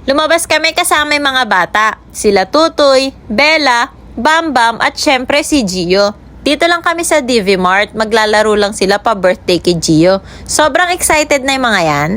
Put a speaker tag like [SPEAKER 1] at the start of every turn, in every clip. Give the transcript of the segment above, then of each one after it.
[SPEAKER 1] Lumabas kami kasama yung mga bata. Sila Tutoy, Bella, Bambam at syempre si Gio. Dito lang kami sa DV Mart, maglalaro lang sila pa birthday kay Gio. Sobrang excited na yung mga yan.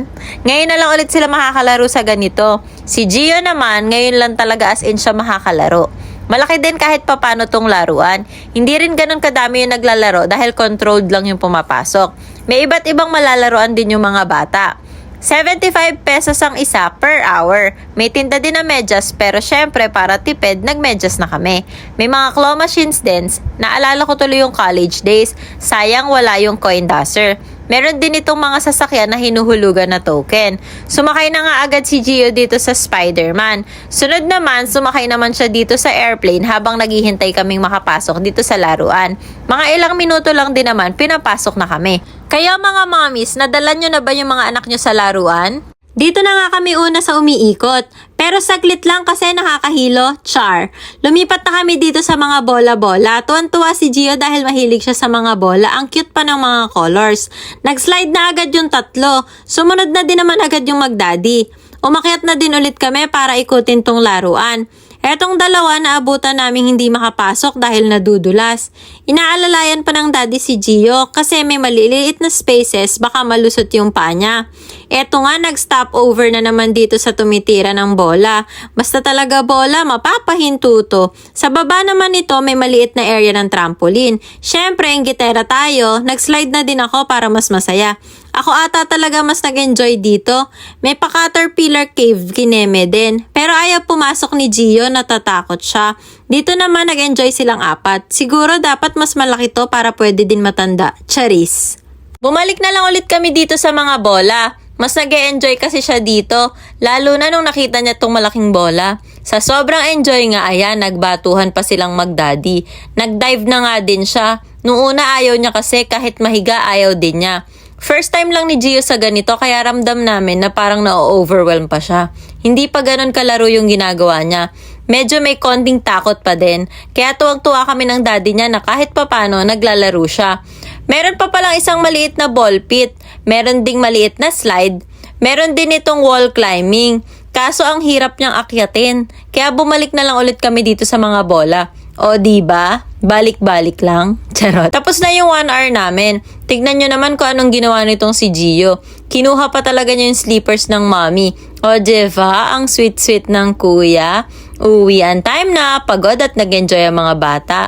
[SPEAKER 1] Ngayon na lang ulit sila makakalaro sa ganito. Si Gio naman, ngayon lang talaga as in siya makakalaro. Malaki din kahit papano tong laruan. Hindi rin ganun kadami yung naglalaro dahil controlled lang yung pumapasok. May iba't ibang malalaroan din yung mga bata. 75 pesos ang isa per hour. May tinda din na medyas pero syempre para tipid, nagmedyas na kami. May mga claw machines din. Naalala ko tuloy yung college days. Sayang wala yung coin dasher. Meron din itong mga sasakyan na hinuhulugan na token. Sumakay na nga agad si Gio dito sa Spider-Man. Sunod naman, sumakay naman siya dito sa airplane habang naghihintay kaming makapasok dito sa laruan. Mga ilang minuto lang din naman, pinapasok na kami. Kaya mga mommies, nadala nyo na ba yung mga anak nyo sa laruan? Dito na nga kami una sa umiikot. Pero saglit lang kasi nakakahilo, char. Lumipat na kami dito sa mga bola-bola. Tuwan-tuwa si Gio dahil mahilig siya sa mga bola. Ang cute pa ng mga colors. Nag-slide na agad yung tatlo. Sumunod na din naman agad yung mag-daddy. Umakyat na din ulit kami para ikutin tong laruan. Etong dalawa naabutan naming hindi makapasok dahil nadudulas. Inaalalayan pa ng daddy si Gio kasi may maliliit na spaces baka malusot yung paa niya. Eto nga nag-stop over na naman dito sa tumitira ng bola. Basta talaga bola, mapapahinto to. Sa baba naman ito may maliit na area ng trampoline. Syempre, ang gitera tayo, nag-slide na din ako para mas masaya. Ako ata talaga mas nag-enjoy dito. May pa-caterpillar cave kineme din. Pero ayaw pumasok ni Gio, natatakot siya. Dito naman nag-enjoy silang apat. Siguro dapat mas malaki to para pwede din matanda. Charis. Bumalik na lang ulit kami dito sa mga bola. Mas nag-enjoy kasi siya dito. Lalo na nung nakita niya tong malaking bola. Sa sobrang enjoy nga ayan, nagbatuhan pa silang mag-daddy. Nag-dive na nga din siya. Noong una ayaw niya kasi kahit mahiga ayaw din niya. First time lang ni Gio sa ganito kaya ramdam namin na parang na-overwhelm pa siya. Hindi pa ganun kalaro yung ginagawa niya. Medyo may konting takot pa din. Kaya tuwang-tuwa kami ng daddy niya na kahit papano naglalaro siya. Meron pa palang isang maliit na ball pit. Meron ding maliit na slide. Meron din itong wall climbing. Kaso ang hirap niyang akyatin. Kaya bumalik na lang ulit kami dito sa mga bola. O diba? Balik-balik lang. Charot. Tapos na yung 1 hour namin. Tignan nyo naman kung anong ginawa nitong si Gio. Kinuha pa talaga niya yung slippers ng mommy. O diba? Ang sweet-sweet ng kuya. Uwian time na. Pagod at nag-enjoy ang mga bata.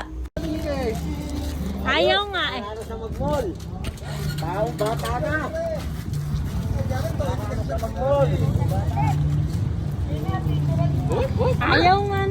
[SPEAKER 1] Ayaw nga eh.
[SPEAKER 2] Sa mag-mall. Taong bata na.
[SPEAKER 1] Ayaw nga